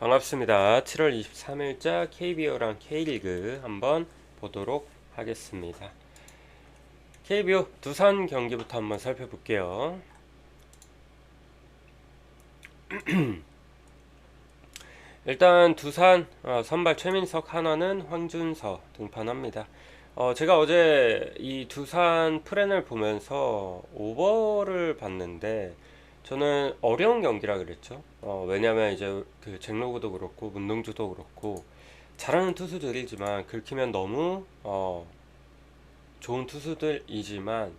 반갑습니다. 7월 23일자 KBO랑 K리그 한번 보도록 하겠습니다. KBO 두산 경기부터 한번 살펴볼게요. 일단 두산 선발 최민석, 한화는 황준서 등판합니다. 제가 어제 이 두산 프렌을 보면서 오버를 봤는데 저는 어려운 경기라 그랬죠. 왜냐면 이제 그 잭로그도 그렇고 문동주도 그렇고 잘하는 투수들이지만 긁히면 너무 좋은 투수들이지만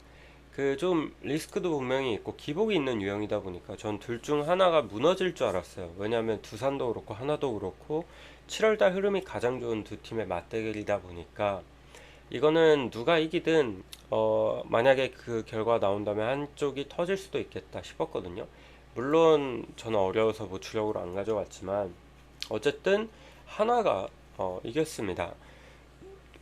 그 좀 리스크도 분명히 있고 기복이 있는 유형이다 보니까 전 둘 중 하나가 무너질 줄 알았어요. 왜냐하면 두산도 그렇고 하나도 그렇고 7월달 흐름이 가장 좋은 두 팀의 맞대결이다 보니까 이거는 누가 이기든 만약에 그 결과 나온다면 한쪽이 터질 수도 있겠다 싶었거든요. 물론 저는 어려워서 뭐 주력으로 안 가져갔지만 어쨌든 하나가 이겼습니다.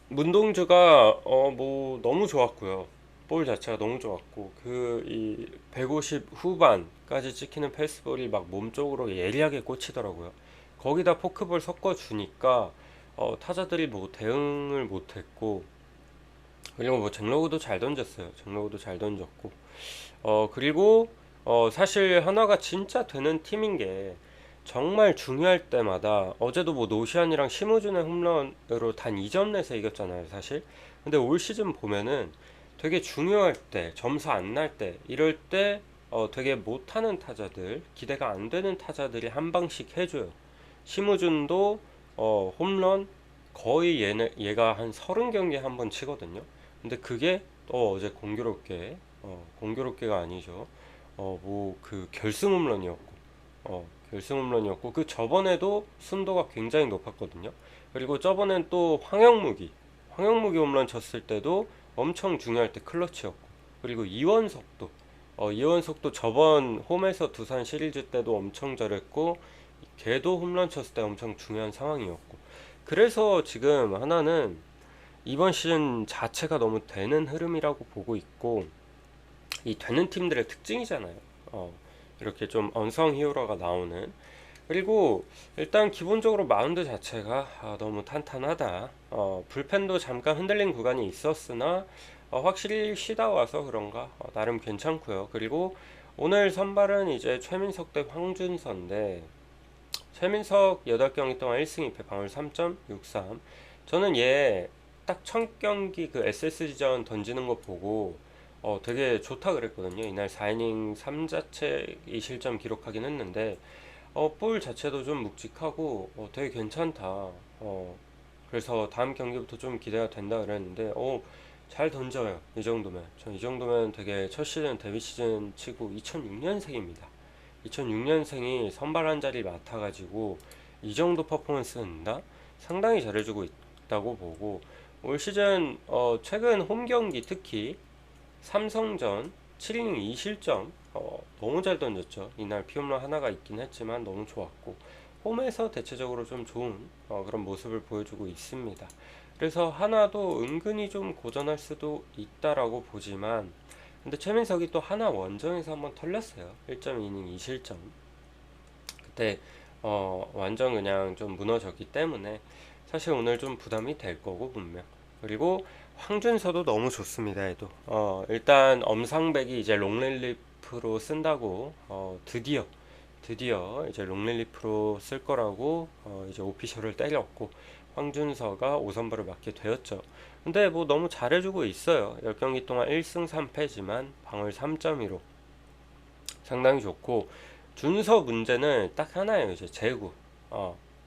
문동주가 뭐 너무 좋았고요. 볼 자체가 너무 좋았고 그 이 150 후반까지 찍히는 패스볼이 막 몸쪽으로 예리하게 꽂히더라고요. 거기다 포크볼 섞어 주니까 타자들이 뭐 대응을 못했고 그리고 뭐 잭로그도 잘 던졌어요. 잭로그도 잘 던졌고 그리고 사실 하나가 진짜 되는 팀인 게 정말 중요할 때마다 어제도 뭐 노시안이랑 심우준의 홈런으로 단 2점 내서 이겼잖아요, 사실. 근데 올 시즌 보면은 되게 중요할 때, 점수 안 날 때, 이럴 때 되게 못하는 타자들, 기대가 안 되는 타자들이 한 방씩 해줘요. 심우준도 홈런 거의 얘가 한 30경기에 한 번 치거든요. 근데 그게 또 어제 공교롭게가 아니죠. 뭐 그 결승 홈런이었고, 결승 홈런이었고 그 저번에도 순도가 굉장히 높았거든요. 그리고 저번엔 또 황영무기 홈런 쳤을 때도 엄청 중요할 때 클러치였고, 그리고 이원석도 저번 홈에서 두산 시리즈 때도 엄청 잘했고, 걔도 홈런 쳤을 때 엄청 중요한 상황이었고, 그래서 지금 하나는 이번 시즌 자체가 너무 되는 흐름이라고 보고 있고, 이 되는 팀들의 특징이잖아요. 이렇게 좀 언성 히어로가 나오는. 그리고 일단 기본적으로 마운드 자체가 너무 탄탄하다. 불펜도 잠깐 흔들린 구간이 있었으나 확실히 쉬다 와서 그런가 나름 괜찮고요. 그리고 오늘 선발은 이제 최민석 대 황준서인데 최민석 8경기 동안 1승 2패 방울 3.63. 저는 얘 딱 첫 경기 그 SSG전 던지는 거 보고 되게 좋다 그랬거든요. 이날 4이닝 3자체 2실점 기록하긴 했는데 볼 자체도 좀 묵직하고 되게 괜찮다. 그래서 다음 경기부터 좀 기대가 된다 그랬는데 잘 던져요. 이 정도면. 전 이 정도면 되게 첫 시즌 데뷔 시즌 치고 2006년생입니다. 2006년생이 선발 한 자리 맡아가지고 이 정도 퍼포먼스 는다? 상당히 잘해주고 있다고 보고 올 시즌 최근 홈 경기 특히 삼성전 7이닝 2실점 너무 잘 던졌죠. 이날 피홈런 하나가 있긴 했지만 너무 좋았고 홈에서 대체적으로 좀 좋은 그런 모습을 보여주고 있습니다. 그래서 하나도 은근히 좀 고전할 수도 있다라고 보지만 근데 최민석이 또 하나 원정에서 한번 털렸어요. 1.2이닝 2실점. 그때 완전 그냥 좀 무너졌기 때문에 사실 오늘 좀 부담이 될 거고 분명. 그리고 황준서도 너무 좋습니다. 해도 일단 엄상백이 이제 롱릴리프로 쓴다고 드디어 이제 롱릴리프로 쓸 거라고 이제 오피셜을 때렸고 황준서가 5선발을 맡게 되었죠. 근데 뭐 너무 잘해주고 있어요. 10경기 동안 1승 3패지만 방울 3.15 상당히 좋고 준서 문제는 딱 하나예요. 이제 제구.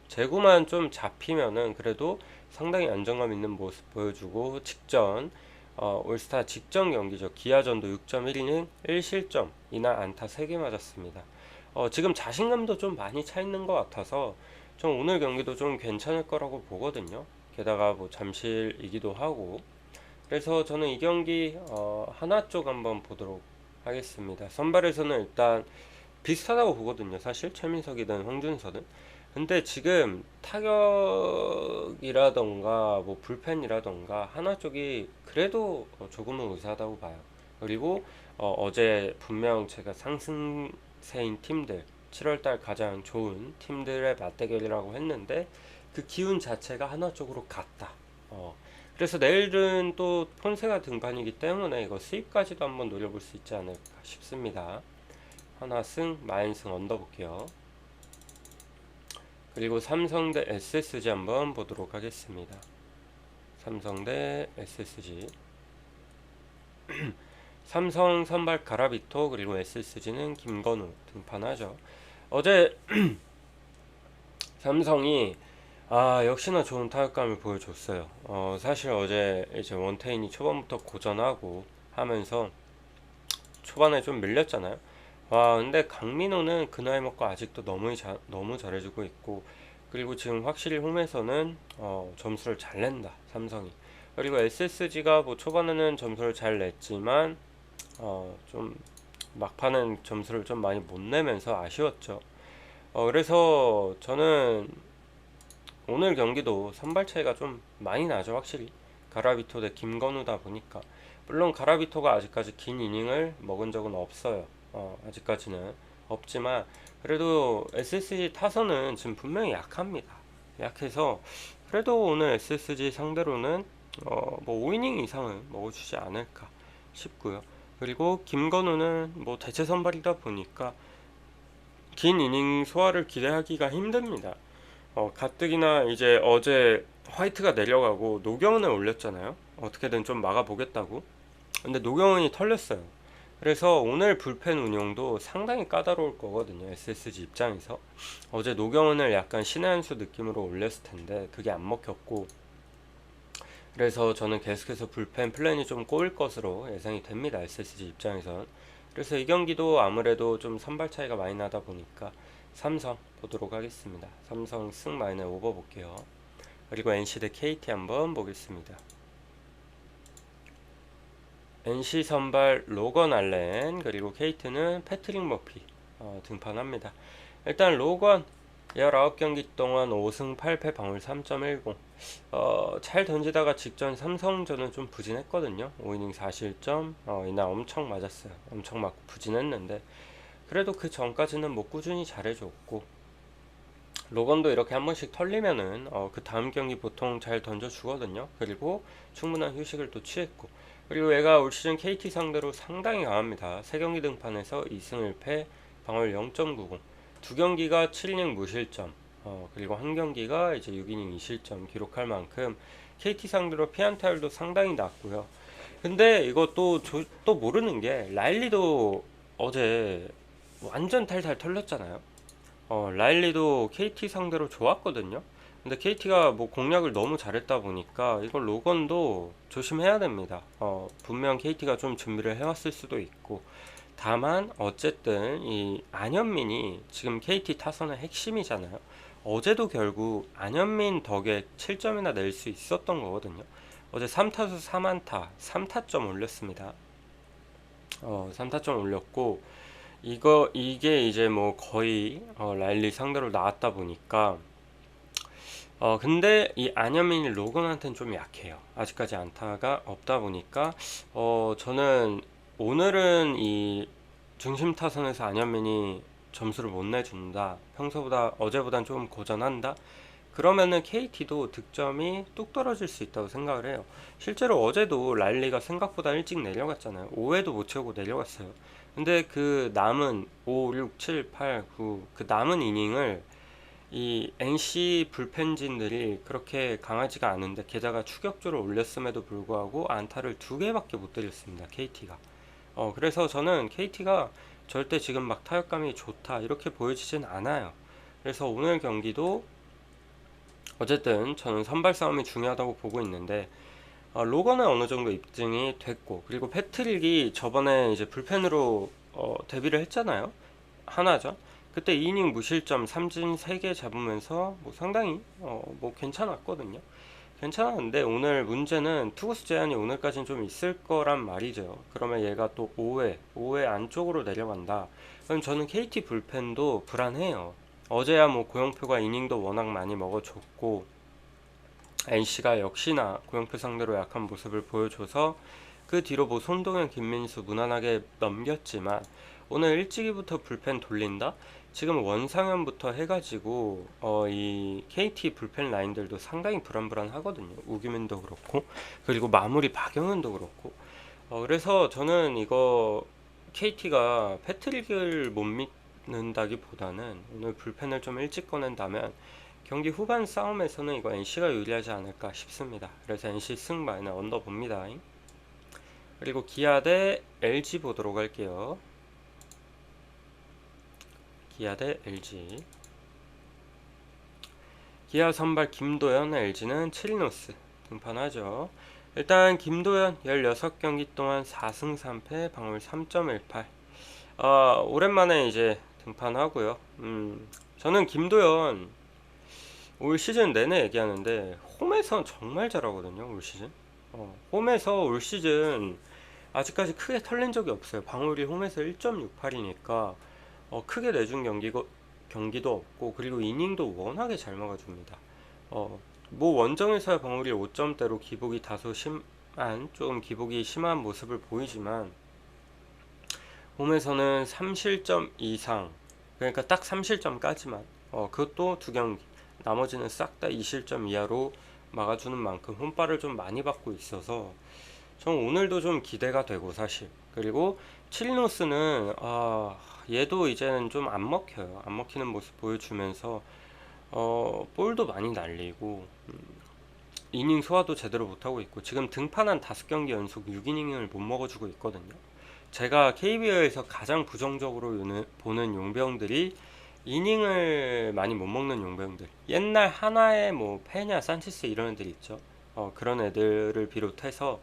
제구만 좀 잡히면은 그래도 상당히 안정감 있는 모습 보여주고 직전 올스타 직전 경기죠. 기아전도 6.1이닝 1실점 이날 안타 3개 맞았습니다. 지금 자신감도 좀 많이 차 있는 것 같아서 좀 오늘 경기도 좀 괜찮을 거라고 보거든요. 게다가 뭐 잠실이기도 하고 그래서 저는 이 경기 하나 쪽 한번 보도록 하겠습니다. 선발에서는 일단 비슷하다고 보거든요. 사실 최민석이든 황준서든. 근데 지금 타격이라던가 뭐 불펜이라던가 하나 쪽이 그래도 조금은 우세하다고 봐요. 그리고 어제 분명 제가 상승세인 팀들 7월달 가장 좋은 팀들의 맞대결이라고 했는데 그 기운 자체가 하나 쪽으로 갔다. 그래서 내일은 또 폰세가 등판이기 때문에 이거 수입까지도 한번 노려볼 수 있지 않을까 싶습니다. 하나 승, 마인승 언더 볼게요. 그리고 삼성 대 SSG 한번 보도록 하겠습니다. 삼성 대 SSG. 삼성 선발 가라비토, 그리고 SSG는 김건우 등판하죠. 어제 삼성이 역시나 좋은 타격감을 보여줬어요. 사실 어제 이제 원태인이 초반부터 고전하고 하면서 초반에 좀 밀렸잖아요. 와, 근데 강민호는 그 나이 먹고 아직도 너무 잘해주고 있고, 그리고 지금 확실히 홈에서는 점수를 잘 낸다, 삼성이. 그리고 SSG가 뭐 초반에는 점수를 잘 냈지만 좀 막판은 점수를 좀 많이 못 내면서 아쉬웠죠. 그래서 저는 오늘 경기도 선발 차이가 좀 많이 나죠, 확실히. 가라비토 대 김건우다 보니까. 물론 가라비토가 아직까지 긴 이닝을 먹은 적은 없어요. 아직까지는 없지만 그래도 SSG 타선은 지금 분명히 약합니다. 약해서 그래도 오늘 SSG 상대로는 뭐 5이닝 이상은 먹어주지 않을까 싶고요. 그리고 김건우는 뭐 대체 선발이다 보니까 긴 이닝 소화를 기대하기가 힘듭니다. 가뜩이나 이제 어제 화이트가 내려가고 노경은을 올렸잖아요. 어떻게든 좀 막아보겠다고. 근데 노경은이 털렸어요. 그래서 오늘 불펜 운용도 상당히 까다로울 거거든요, SSG 입장에서. 어제 노경은을 약간 신의 한 수 느낌으로 올렸을 텐데 그게 안 먹혔고, 그래서 저는 계속해서 불펜 플랜이 좀 꼬일 것으로 예상이 됩니다, SSG 입장에선. 그래서 이 경기도 아무래도 좀 선발 차이가 많이 나다 보니까 삼성 보도록 하겠습니다. 삼성 승 마이너 오버 볼게요. 그리고 NC 대 KT 한번 보겠습니다. NC 선발 로건 알렌, 그리고 KT는 패트릭 머피 등판합니다. 일단 로건 19경기 동안 5승 8패 방울 3.10. 잘 던지다가 직전 삼성전은 좀 부진했거든요. 5이닝 4실점. 이날 엄청 맞았어요. 엄청 맞고 부진했는데 그래도 그 전까지는 뭐 꾸준히 잘해줬고, 로건도 이렇게 한 번씩 털리면은 그 다음 경기 보통 잘 던져주거든요. 그리고 충분한 휴식을 또 취했고, 그리고 얘가 올 시즌 KT 상대로 상당히 강합니다. 3경기 등판에서 2승 1패 방울 0.90, 2경기가 7이닝 무실점, 그리고 한 경기가 이제 6이닝 2실점 기록할 만큼 KT 상대로 피안타율도 상당히 낮고요. 근데 이거 또 모르는 게 라일리도 어제 완전 탈탈 털렸잖아요. 라일리도 KT 상대로 좋았거든요. 근데 KT가 뭐 공략을 너무 잘했다 보니까 이걸 로건도 조심해야 됩니다. 분명 KT가 좀 준비를 해왔을 수도 있고, 다만 어쨌든 이 안현민이 지금 KT 타선의 핵심이잖아요. 어제도 결국 안현민 덕에 7점이나 낼 수 있었던 거거든요. 어제 3타수 4안타 3타점 올렸습니다. 3타점 올렸고, 이게 이제 뭐 거의 라일리 상대로 나왔다 보니까 근데 이 안현민이 로건한테는 좀 약해요. 아직까지 안타가 없다 보니까 저는 오늘은 이 중심 타선에서 안현민이 점수를 못 내준다, 평소보다 어제보단 조금 고전한다, 그러면은 KT도 득점이 뚝 떨어질 수 있다고 생각을 해요. 실제로 어제도 라일리가 생각보다 일찍 내려갔잖아요. 5회도 못 채우고 내려갔어요. 근데 그 남은 5, 6, 7, 8, 9 그 남은 이닝을 이 NC 불펜진들이 그렇게 강하지가 않은데, 게다가 추격조를 올렸음에도 불구하고 안타를 2개밖에 못 때렸습니다, KT가. 그래서 저는 KT가 절대 지금 막 타격감이 좋다 이렇게 보여지진 않아요. 그래서 오늘 경기도 어쨌든 저는 선발 싸움이 중요하다고 보고 있는데, 로건은 어느 정도 입증이 됐고, 그리고 패트릭이 저번에 이제 불펜으로 데뷔를 했잖아요, 하나죠. 그때 2이닝 무실점 3진 3개 잡으면서 뭐 상당히 뭐 괜찮았거든요. 괜찮았는데 오늘 문제는 투구수 제한이 오늘까지는 좀 있을 거란 말이죠. 그러면 얘가 또 5회 안쪽으로 내려간다. 그럼 저는 KT 불펜도 불안해요. 어제야 뭐 고영표가 이닝도 워낙 많이 먹어줬고, NC가 역시나 고영표 상대로 약한 모습을 보여줘서 그 뒤로 뭐 손동현, 김민수 무난하게 넘겼지만, 오늘 일찍이부터 불펜 돌린다? 지금 원상현부터 해가지고 이 KT 불펜 라인들도 상당히 불안불안하거든요. 우규민도 그렇고 그리고 마무리 박영현도 그렇고 그래서 저는 이거 KT가 패트릭을 못 믿는다기보다는 오늘 불펜을 좀 일찍 꺼낸다면 경기 후반 싸움에서는 이거 NC가 유리하지 않을까 싶습니다. 그래서 NC 승마이는 언더 봅니다. 그리고 기아 대 LG 보도록 할게요. 기아 대 LG. 기아 선발 김도현, LG는 치리노스 등판하죠. 일단 김도현 16경기 동안 4승 3패, 방어율 3.18. 오랜만에 이제 등판하고요. 저는 김도현 올 시즌 내내 얘기하는데 홈에서 정말 잘하거든요. 올 시즌. 홈에서 올 시즌 아직까지 크게 털린 적이 없어요. 방어율이 홈에서 1.68이니까 크게 내준 경기도 없고 그리고 이닝도 워낙에 잘 막아줍니다. 뭐 원정에서야 방어율이 5점대로 기복이 다소 심한 좀 기복이 심한 모습을 보이지만 홈에서는 3실점 이상 그러니까 딱 3실점까지만 그것도 두 경기 나머지는 싹 다 2실점 이하로 막아주는 만큼 홈발을 좀 많이 받고 있어서 전 오늘도 좀 기대가 되고 사실 그리고 칠리노스는 얘도 이제는 좀 안 먹혀요. 안 먹히는 모습 보여주면서 볼도 많이 날리고 이닝 소화도 제대로 못하고 있고 지금 등판한 5경기 연속 6이닝을 못 먹어주고 있거든요. 제가 KBO에서 가장 부정적으로 보는 용병들이 이닝을 많이 못 먹는 용병들 옛날 한화의 뭐 페냐 산체스 이런 애들 있죠. 그런 애들을 비롯해서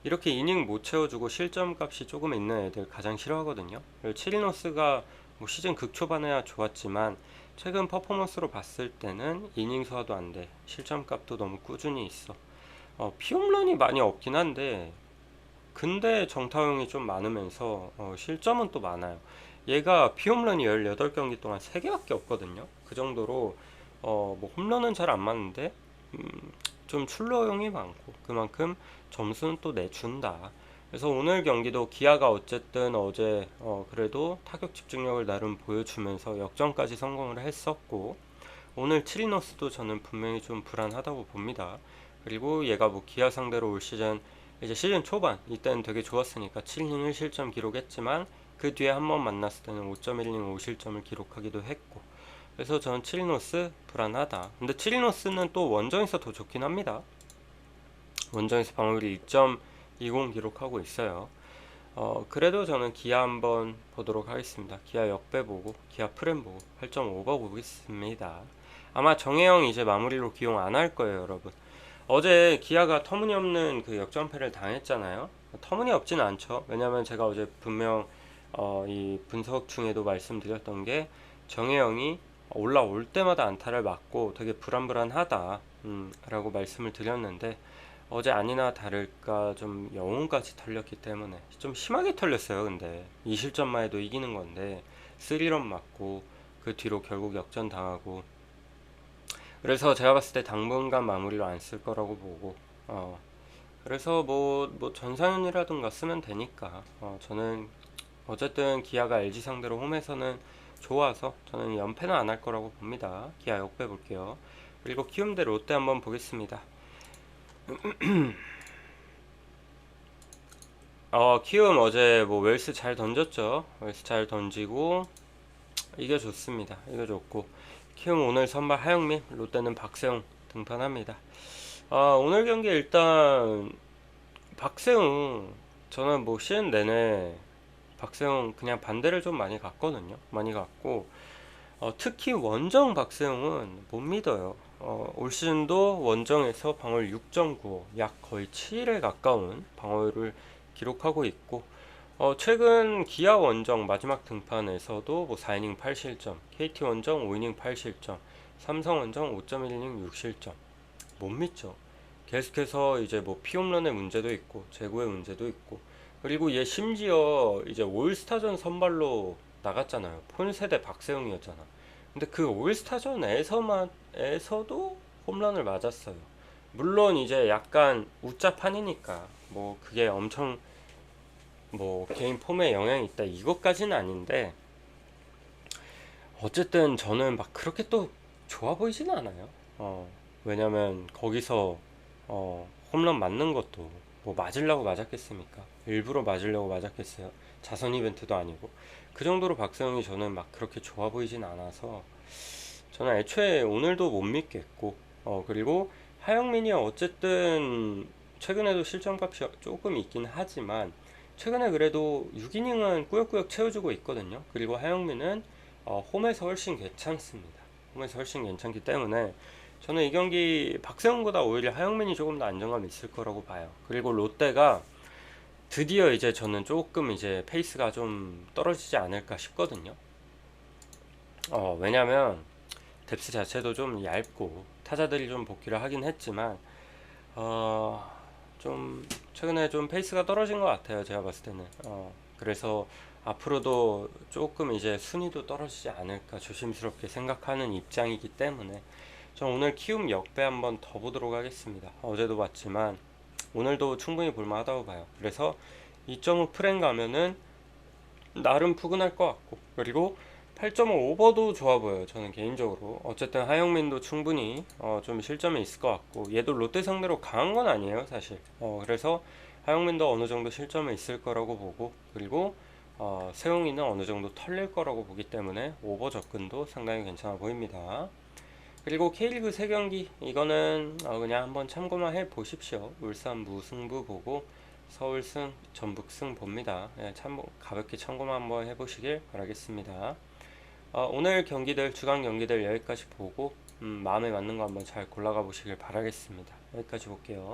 이렇게 이닝 못 채워주고 실점 값이 조금 있는 애들 가장 싫어하거든요. 치리노스가 뭐 시즌 극초반에야 좋았지만 최근 퍼포먼스로 봤을 때는 이닝 소화도 안 돼. 실점 값도 너무 꾸준히 있어. 피홈런이 많이 없긴 한데 근데 정타용이 좀 많으면서 실점은 또 많아요. 얘가 피홈런이 18경기 동안 3개밖에 없거든요. 그 정도로 뭐 홈런은 잘 안 맞는데 좀 출루용이 많고 그만큼 점수는 또 내준다. 그래서 오늘 경기도 기아가 어쨌든 어제 그래도 타격 집중력을 나름 보여주면서 역전까지 성공을 했었고 오늘 치리노스도 저는 분명히 좀 불안하다고 봅니다. 그리고 얘가 뭐 기아 상대로 올 시즌 이제 시즌 초반 이때는 되게 좋았으니까 7이닝 1실점 기록했지만 그 뒤에 한 번 만났을 때는 5.1이닝 5실점을 기록하기도 했고 그래서 저는 치리노스 불안하다. 근데 치리노스는 또 원정에서 더 좋긴 합니다. 원정에서 방어율이 2.20 기록하고 있어요. 그래도 저는 기아 한번 보도록 하겠습니다. 기아 역배 보고 기아 프렘 보고 8.5버 보겠습니다. 아마 정혜영 이제 마무리로 기용 안 할 거예요, 여러분. 어제 기아가 터무니없는 그 역전패를 당했잖아요. 터무니없진 않죠. 왜냐면 제가 어제 분명 이 분석 중에도 말씀드렸던 게 정혜영이 올라올 때마다 안타를 맞고 되게 불안불안하다 라고 말씀을 드렸는데 어제 아니나 다를까 좀 영혼까지 털렸기 때문에 좀 심하게 털렸어요. 근데 2실점만 해도 이기는 건데 3런 맞고 그 뒤로 결국 역전 당하고 그래서 제가 봤을 때 당분간 마무리로 안 쓸 거라고 보고 그래서 뭐 전상현이라든가 쓰면 되니까 저는 어쨌든 기아가 LG 상대로 홈에서는 좋아서 저는 연패는 안 할 거라고 봅니다. 기아 역배 볼게요. 그리고 키움 대 롯데 한번 보겠습니다. 키움 어제 뭐 웰스 잘 던졌죠. 웰스 잘 던지고 이겨줬습니다. 이겨줬고 키움 오늘 선발 하영민, 롯데는 박세웅 등판합니다. 오늘 경기 일단 박세웅 저는 뭐 시즌 내내 박세웅 그냥 반대를 좀 많이 갔거든요. 많이 갔고 특히 원정 박세웅은 못 믿어요. 올 시즌도 원정에서 방어율 6.95, 약 거의 7에 가까운 방어율을 기록하고 있고 최근 기아 원정 마지막 등판에서도 뭐 4이닝 8실점, KT 원정 5이닝 8실점, 삼성 원정 5.1이닝 6실점. 못 믿죠. 계속해서 이제 뭐 피홈런의 문제도 있고 제구의 문제도 있고 그리고 얘 심지어 이제 올스타전 선발로 나갔잖아요. 폰세대 박세웅이었잖아. 근데 그 올스타전에서도 홈런을 맞았어요. 물론 이제 약간 우짜판이니까 뭐 그게 엄청 뭐 개인 폼에 영향이 있다 이것까지는 아닌데 어쨌든 저는 막 그렇게 또 좋아 보이진 않아요. 왜냐면 거기서 홈런 맞는 것도 뭐 맞으려고 맞았겠습니까? 일부러 맞으려고 맞았겠어요? 자선 이벤트도 아니고. 그 정도로 박세웅이 저는 막 그렇게 좋아 보이진 않아서 저는 애초에 오늘도 못 믿겠고, 그리고 하영민이 어쨌든 최근에도 실점값이 조금 있긴 하지만 최근에 그래도 6이닝은 꾸역꾸역 채워주고 있거든요. 그리고 하영민은 홈에서 훨씬 괜찮습니다. 홈에서 훨씬 괜찮기 때문에 저는 이 경기 박세웅보다 오히려 하영민이 조금 더 안정감 있을 거라고 봐요. 그리고 롯데가 드디어 이제 저는 조금 이제 페이스가 좀 떨어지지 않을까 싶거든요. 왜냐면 뎁스 자체도 좀 얇고 타자들이 좀 복귀를 하긴 했지만 어, 좀 최근에 좀 페이스가 떨어진 것 같아요. 제가 봤을 때는. 그래서 앞으로도 조금 이제 순위도 떨어지지 않을까 조심스럽게 생각하는 입장이기 때문에 저 오늘 키움 역배 한번 더 보도록 하겠습니다. 어제도 봤지만 오늘도 충분히 볼만하다고 봐요. 그래서 2.5 프랭 가면은 나름 푸근할 것 같고, 그리고 8.5 오버도 좋아 보여요. 저는 개인적으로. 어쨌든 하영민도 충분히 좀 실점이 있을 것 같고, 얘도 롯데 상대로 강한 건 아니에요, 사실. 그래서 하영민도 어느 정도 실점이 있을 거라고 보고, 그리고 세웅이는 어느 정도 털릴 거라고 보기 때문에 오버 접근도 상당히 괜찮아 보입니다. 그리고 K리그 3경기 이거는 그냥 한번 참고만 해 보십시오. 울산 무승부 보고 서울승, 전북승 봅니다. 예, 가볍게 참고만 한번 해보시길 바라겠습니다. 오늘 경기들, 주간 경기들 여기까지 보고 마음에 맞는 거 한번 잘 골라가 보시길 바라겠습니다. 여기까지 볼게요.